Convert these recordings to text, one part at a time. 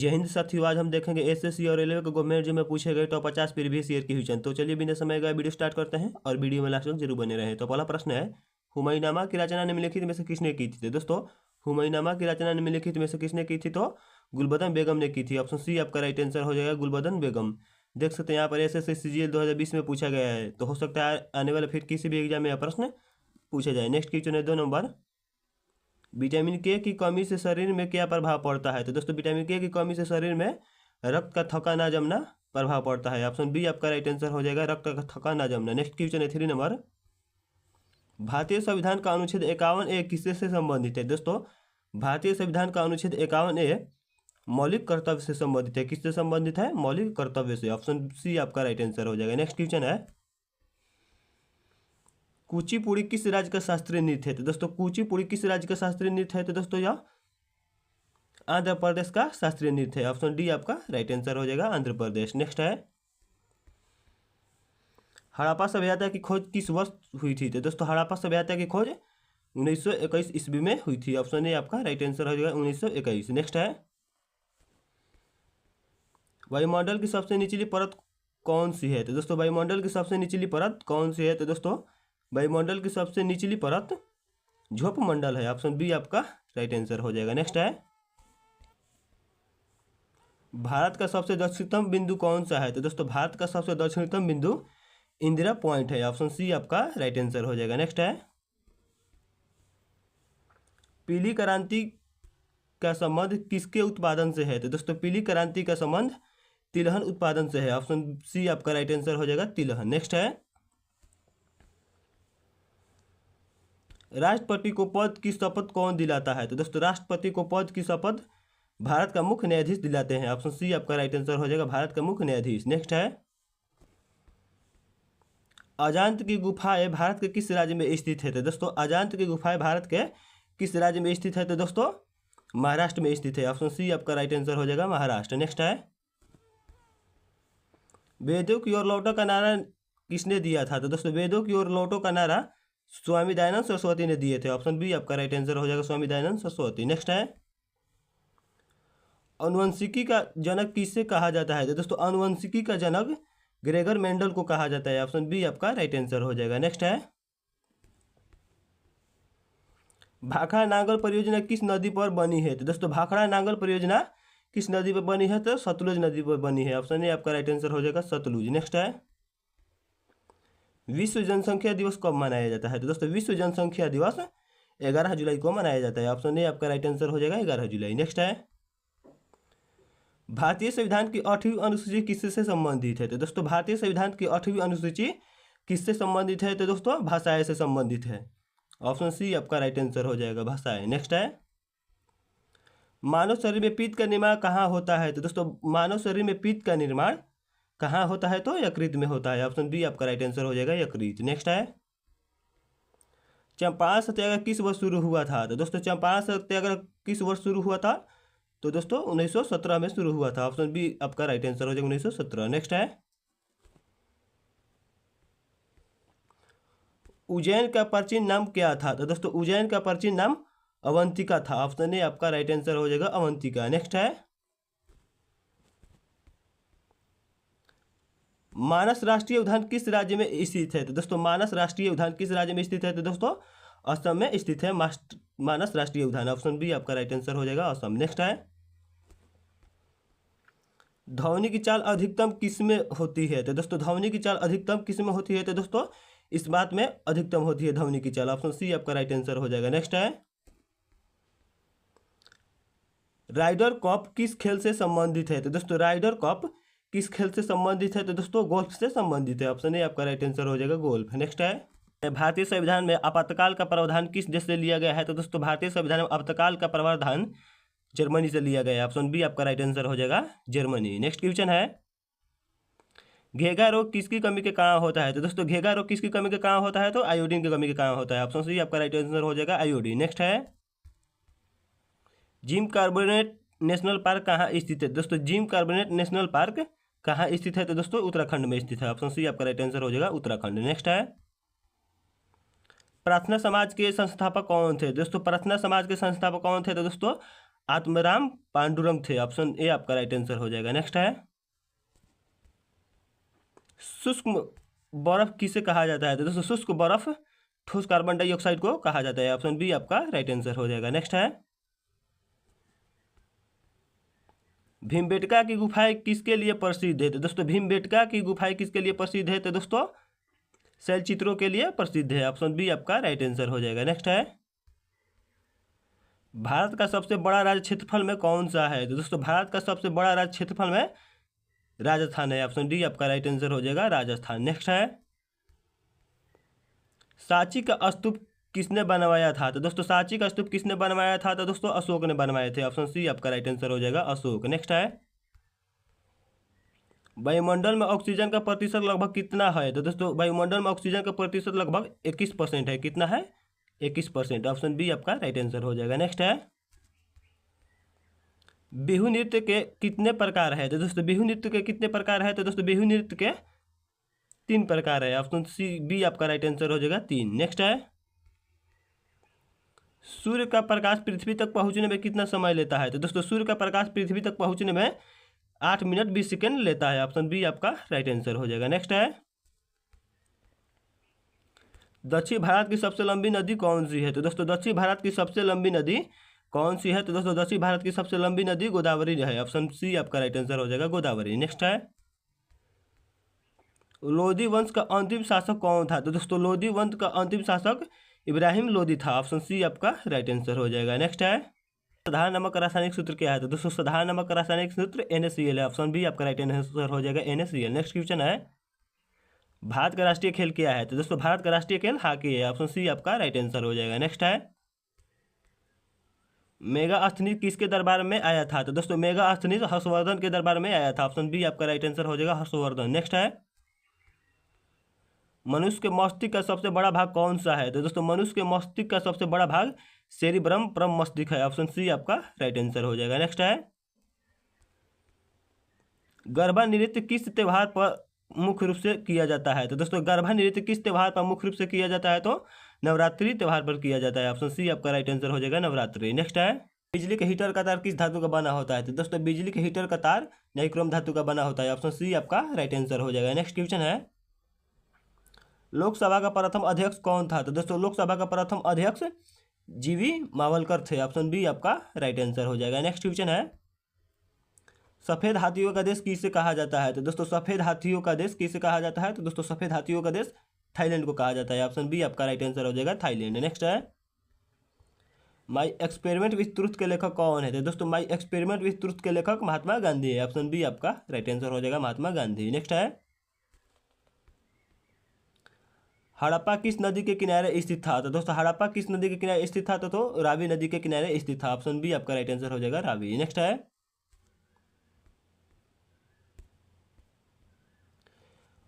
जय हिंद साथियों, आज हम देखेंगे एसएससी और रेलवे के गवर्नमेंट जो में पूछे गए टॉप 50 प्रीवियस ईयर की क्वेश्चन। तो चलिए बिना समय गए वीडियो स्टार्ट करते हैं और वीडियो में लास्ट तक जरूर बने रहें। तो पहला प्रश्न है, हुमायूंनामा की रचना निम्नलिखित में से किसने की थी? तो दोस्तों, हुमायूंनामा की रचना निम्नलिखित में से किसने की थी? तो गुलबदन बेगम ने की थी। ऑप्शन सी आपका राइट आंसर हो जाएगा, गुलबदन बेगम। देख सकते हैं यहाँ पर एसएससी सीजीएल 2020 में पूछा गया है, तो हो सकता है आने वाले फिर किसी भी एग्जाम में यह प्रश्न पूछा जाए। नेक्स्ट क्वेश्चन है 2 नंबर, विटामिन के की कमी से शरीर में क्या प्रभाव पड़ता है? तो दोस्तों, विटामिन के की कमी से शरीर में रक्त का थक्का ना जमना प्रभाव पड़ता है। ऑप्शन बी आपका राइट आंसर हो जाएगा, रक्त का थक्का ना जमना। नेक्स्ट क्वेश्चन है 3 नंबर, भारतीय संविधान का अनुच्छेद 51A किससे से संबंधित है? दोस्तों, भारतीय संविधान का अनुच्छेद 51A मौलिक कर्तव्य से संबंधित है। किससे संबंधित है? मौलिक कर्तव्य से। ऑप्शन सी आपका राइट आंसर हो जाएगा। नेक्स्ट क्वेश्चन है, कुचिपुड़ी किस राज्य का शास्त्रीय नृत्य है? तो दोस्तों, कुचिपुड़ी किस राज्य का शास्त्रीय नृत्य है? तो दोस्तों, यह आंध्र प्रदेश का शास्त्रीय नृत्य है। ऑप्शन डी आपका राइट आंसर हो जाएगा, आंध्र प्रदेश। नेक्स्ट है, हड़प्पा सभ्यता की खोज किस वर्ष हुई थी? तो दोस्तों, हड़प्पा सभ्यता की खोज 1921 ईस्वी में हुई थी। ऑप्शन ए आपका राइट आंसर हो जाएगा, 1921। नेक्स्ट है, वायुमंडल की सबसे निचली परत कौन सी है? तो दोस्तों, वायुमंडल की सबसे निचली परत कौन सी है? तो दोस्तों, वायुमंडल की सबसे निचली परत ध्रुव मंडल है। ऑप्शन बी आपका राइट आंसर हो जाएगा। नेक्स्ट है, भारत का सबसे दक्षिणतम बिंदु कौन सा है? तो दोस्तों, भारत का सबसे दक्षिणतम बिंदु इंदिरा पॉइंट है। ऑप्शन सी आपका राइट आंसर हो जाएगा। नेक्स्ट है, पीली क्रांति का संबंध किसके उत्पादन से है? तो दोस्तों, पीली क्रांति का संबंध तिलहन उत्पादन से है। ऑप्शन सी आपका राइट आंसर हो जाएगा, तिलहन। नेक्स्ट है, राष्ट्रपति को पद की शपथ कौन दिलाता है? तो दोस्तों, राष्ट्रपति को पद की शपथ भारत का मुख्य न्यायाधीश दिलाते हैं। ऑप्शन सी आपका राइट आंसर हो जाएगा, भारत का मुख्य न्यायाधीश। नेक्स्ट है, अजांत की गुफाएं भारत के किस राज्य में स्थित है? तो दोस्तों, अजांत की गुफाएं भारत के किस राज्य में स्थित है? तो दोस्तों, महाराष्ट्र में स्थित है। ऑप्शन सी आपका राइट आंसर हो जाएगा, महाराष्ट्र। नेक्स्ट है, वेदों की ओर लौटो का नारा किसने दिया था? तो दोस्तों, वेदों की ओर लौटो का नारा स्वामी दयानंद सरस्वती ने दिए थे। ऑप्शन बी आपका राइट आंसर हो जाएगा, स्वामी दयानंद सरस्वती। नेक्स्ट है, अनुवंशिकी का जनक किसे कहा जाता है? तो दोस्तों, अनुवंशिकी का जनक ग्रेगर मेंडल को कहा जाता है। ऑप्शन बी आपका राइट आंसर हो जाएगा। नेक्स्ट है, भाखड़ा नांगल परियोजना किस नदी पर बनी है? तो दोस्तों, भाखड़ा नांगल परियोजना किस नदी पर बनी है? तो सतलुज नदी पर बनी है। ऑप्शन ए आपका राइट आंसर हो जाएगा, सतलुज। नेक्स्ट है, विश्व जनसंख्या दिवस कब मनाया जाता है? तो दोस्तों, विश्व जनसंख्या दिवस 11 जुलाई को मनाया जाता है। ऑप्शन ए आपका राइट आंसर हो जाएगा, 11 जुलाई। नेक्स्ट है, भारतीय संविधान की 8वीं अनुसूची किससे संबंधित है? तो दोस्तों, भारतीय संविधान की 8वीं अनुसूची किससे संबंधित है? तो दोस्तों, भाषाएं से संबंधित है। ऑप्शन सी आपका राइट आंसर हो जाएगा, भाषाएं। नेक्स्ट है, मानव शरीर में पित्त का निर्माण कहाँ होता है? तो दोस्तों, मानव शरीर में पित्त का निर्माण कहाँ होता है? तो यकृत में होता है। ऑप्शन बी आपका राइट आंसर हो जाएगा, यकृत। नेक्स्ट है, चंपारण सत्याग्रह किस वर्ष शुरू हुआ था? तो दोस्तों, चंपारण सत्याग्रह किस वर्ष शुरू हुआ था? तो दोस्तों, 1917 में शुरू हुआ था। ऑप्शन बी आपका राइट आंसर हो जाएगा, 1917। नेक्स्ट है, उज्जैन का प्राचीन नाम क्या था? तो दोस्तों, उज्जैन का प्राचीन नाम अवंतिका था। ऑप्शन ए आपका राइट आंसर हो जाएगा, अवंतिका। नेक्स्ट है, मानस राष्ट्रीय उद्यान किस राज्य में स्थित है? तो दोस्तों, मानस राष्ट्रीय उद्यान किस राज्य में स्थित है? तो दोस्तों, असम में स्थित है मानस राष्ट्रीय उद्यान। ऑप्शन बी आपका राइट आंसर हो जाएगा, असम। नेक्स्ट है, ध्वनि की चाल अधिकतम किस में होती है? तो दोस्तों, ध्वनि की चाल अधिकतम किस में होती है? तो दोस्तों, इस बात में अधिकतम होती है ध्वनि की चाल। ऑप्शन सी आपका राइट आंसर हो जाएगा। नेक्स्ट है, राइडर कप किस खेल से संबंधित है? तो दोस्तों, राइडर कप किस खेल से संबंधित है? तो दोस्तों, गोल्फ से संबंधित है। ऑप्शन ए आपका राइट आंसर हो जाएगा, गोल्फ। नेक्स्ट है, भारतीय संविधान में आपातकाल का प्रावधान किस देश से लिया गया है? तो दोस्तों, भारतीय संविधान में आपातकाल का प्रावधान जर्मनी से लिया गया है। ऑप्शन बी आपका राइट आंसर हो जाएगा, जर्मनी। नेक्स्ट क्वेश्चन है, घेगा रोग किसकी कमी के कारण होता है? तो दोस्तों, घेगा रोग किसकी कमी के कारण होता है? तो आयोडीन की कमी के कारण होता है। ऑप्शन सी आपका राइट आंसर हो जाएगा, आयोडीन। नेक्स्ट है, जिम कार्बोनेट नेशनल पार्क कहाँ स्थित है? दोस्तों, जिम कार्बोनेट नेशनल पार्क कहाँ स्थित है? तो दोस्तों, उत्तराखंड में स्थित है। ऑप्शन सी आपका राइट आंसर हो जाएगा, उत्तराखंड। नेक्स्ट है, प्रार्थना समाज के संस्थापक कौन थे? दोस्तों, प्रार्थना समाज के संस्थापक कौन थे? तो दोस्तों, आत्माराम पांडुरंग थे। ऑप्शन ए आपका राइट आंसर हो जाएगा। नेक्स्ट है, शुष्क बर्फ किसे कहा जाता है? तो दोस्तों शुष्क बर्फ ठोस कार्बन डाइऑक्साइड को कहा जाता है। ऑप्शन बी आपका राइट आंसर हो जाएगा। नेक्स्ट है, भीमबेटका की गुफाएं किसके लिए प्रसिद्ध है? तो दोस्तों भीमबेटका की गुफाएं किसके लिए प्रसिद्ध है? तो दोस्तों शैलचित्रों के लिए प्रसिद्ध है। ऑप्शन बी आपका राइट आंसर हो जाएगा। नेक्स्ट है, भारत का सबसे बड़ा राज्य क्षेत्रफल में कौन सा है? तो दोस्तों भारत का सबसे बड़ा राज्य क्षेत्रफल में राजस्थान है। ऑप्शन डी आपका राइट आंसर हो जाएगा, राजस्थान। नेक्स्ट है, सांची का स्तूप किसने बनवाया था? तो दोस्तों सांची का स्तूप किसने बनवाया था? तो दोस्तों अशोक ने बनवाए थे। ऑप्शन सी आपका राइट आंसर हो जाएगा, अशोक। नेक्स्ट है, वायुमंडल में ऑक्सीजन का प्रतिशत लगभग कितना है? तो दोस्तों वायुमंडल में ऑक्सीजन का प्रतिशत लगभग 21% है। कितना है? 21%। ऑप्शन बी आपका राइट आंसर हो जाएगा। नेक्स्ट है, बिहू नृत्य के कितने प्रकार है? तो दोस्तों बिहू नृत्य के कितने प्रकार है? तो दोस्तों बिहू नृत्य के 3 प्रकार है। ऑप्शन सी बी आपका राइट आंसर हो जाएगा, 3। नेक्स्ट है, सूर्य का प्रकाश पृथ्वी तक पहुंचने में कितना समय लेता है? तो दोस्तों सूर्य का प्रकाश पृथ्वी तक पहुंचने में 8 मिनट 20 सेकेंड लेता है। ऑप्शन बी आपका राइट आंसर हो जाएगा। नेक्स्ट है, दक्षिण भारत की सबसे लंबी नदी कौन सी है? तो दोस्तों दक्षिण भारत की सबसे लंबी नदी कौन सी है? तो दोस्तों दक्षिण भारत की सबसे लंबी नदी गोदावरी है। ऑप्शन सी आपका राइट आंसर हो जाएगा, गोदावरी। नेक्स्ट है, लोधी वंश का अंतिम शासक कौन था? तो दोस्तों लोधी वंश का अंतिम शासक इब्राहिम लोधी था। ऑप्शन सी आपका राइट आंसर हो जाएगा। नेक्स्ट है, साधारण नमक का रासायनिक सूत्र क्या है? तो दोस्तों साधारण नमक का रासायनिक सूत्र NaCl है। ऑप्शन बी आपका राइट आंसर हो जाएगा, NaCl। नेक्स्ट क्वेश्चन है, भारत का राष्ट्रीय खेल क्या है? तो दोस्तों भारत का राष्ट्रीय खेल हॉकी है। ऑप्शन सी आपका राइट आंसर हो जाएगा। नेक्स्ट है, मेगास्थनीज किसके दरबार में आया था? तो दोस्तों मेगास्थनीज हर्षवर्धन के दरबार में आया था। ऑप्शन बी आपका राइट आंसर हो जाएगा, हर्षवर्धन। नेक्स्ट है, मनुष्य के मस्तिष्क का सबसे बड़ा भाग कौन सा है? तो दोस्तों मनुष्य के मस्तिष्क का सबसे बड़ा भाग सेरिब्रम परम मस्तिष्क है। ऑप्शन सी आपका राइट आंसर हो जाएगा। नेक्स्ट है, गरबा नृत्य किस त्योहार पर मुख्य रूप से किया जाता है? तो दोस्तों गरबा नृत्य किस त्योहार पर मुख्य रूप से किया जाता है? तो नवरात्रि त्योहार पर किया जाता है। ऑप्शन सी आपका राइट आंसर हो जाएगा, नवरात्रि। नेक्स्ट है, बिजली के हीटर का तार किस धातु का बना होता है? तो दोस्तों बिजली के हीटर का तार नाइक्रोम धातु का बना होता है। ऑप्शन सी आपका राइट आंसर हो जाएगा। नेक्स्ट क्वेश्चन है, लोकसभा का प्रथम अध्यक्ष कौन था? तो दोस्तों लोकसभा का प्रथम अध्यक्ष GV मावलकर थे। ऑप्शन बी आपका राइट आंसर हो जाएगा। नेक्स्ट क्वेश्चन है, सफेद हाथियों का देश किसे कहा जाता है? तो दोस्तों सफेद हाथियों का देश किसे कहा जाता है? तो दोस्तों सफेद हाथियों का देश थाईलैंड को कहा जाता है। ऑप्शन बी आपका राइट आंसर हो जाएगा, थाईलैंड। नेक्स्ट है, माई एक्सपेरिमेंट विथ ट्रुथ के लेखक कौन है? तो दोस्तों माई एक्सपेरिमेंट विथ ट्रुथ के लेखक महात्मा गांधी है। ऑप्शन बी आपका राइट आंसर हो जाएगा, महात्मा गांधी। नेक्स्ट है, हड़प्पा किस नदी के किनारे स्थित था? तो दोस्तों हड़प्पा किस नदी के किनारे स्थित था? तो रावी नदी के किनारे स्थित था। ऑप्शन बी आपका राइट आंसर हो जाएगा, रावी। नेक्स्ट है,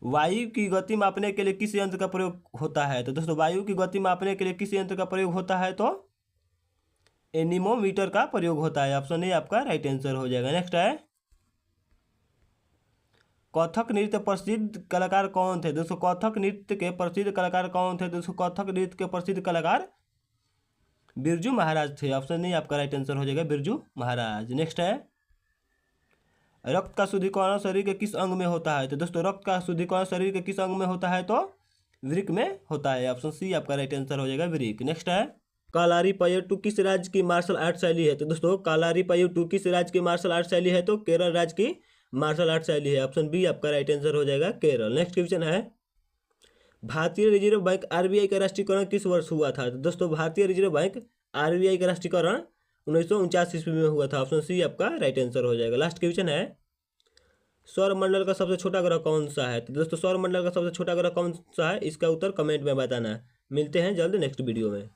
वायु की गति मापने के लिए किस यंत्र का प्रयोग होता है? तो दोस्तों वायु की गति मापने के लिए किस यंत्र का प्रयोग होता है? तो एनीमोमीटर का प्रयोग होता है। ऑप्शन ए आपका राइट आंसर हो जाएगा। नेक्स्ट है, कथक नृत्य प्रसिद्ध कलाकार कौन थे? दोस्तों कथक नृत्य के प्रसिद्ध कलाकार कौन थे? दोस्तों कथक नृत्य के प्रसिद्ध कलाकार बिरजू महाराज थे। ऑप्शन ए आपका राइट आंसर हो जाएगा, बिरजू महाराज। नेक्स्ट है, रक्त का शुद्धिकरण शरीर के किस अंग में होता है? तो दोस्तों रक्त का शुद्धिकरण शरीर के किस अंग में होता है? तो वृक्क में होता है। ऑप्शन सी आपका राइट आंसर हो जाएगा, वृक्क। नेक्स्ट है, कालारीपयट्टू किस राज्य की मार्शल आर्ट शैली है? तो दोस्तों कालारीपयट्टू किस राज्य की मार्शल आर्ट शैली है? तो केरल राज्य की मार्शल आर्ट शैली है। ऑप्शन बी आपका राइट आंसर हो जाएगा, केरल। नेक्स्ट क्वेश्चन है, भारतीय रिजर्व बैंक RBI का राष्ट्रीयकरण किस वर्ष हुआ था? तो दोस्तों भारतीय रिजर्व बैंक RBI का राष्ट्रीयकरण 1949 ईस्वी में हुआ था। ऑप्शन सी आपका राइट आंसर हो जाएगा। लास्ट क्वेश्चन है, सौर मंडल का सबसे छोटा ग्रह कौन सा है? तो दोस्तों सौर मंडल का सबसे छोटा ग्रह कौन सा है? इसका उत्तर कमेंट में बताना है। मिलते हैं जल्द नेक्स्ट वीडियो में।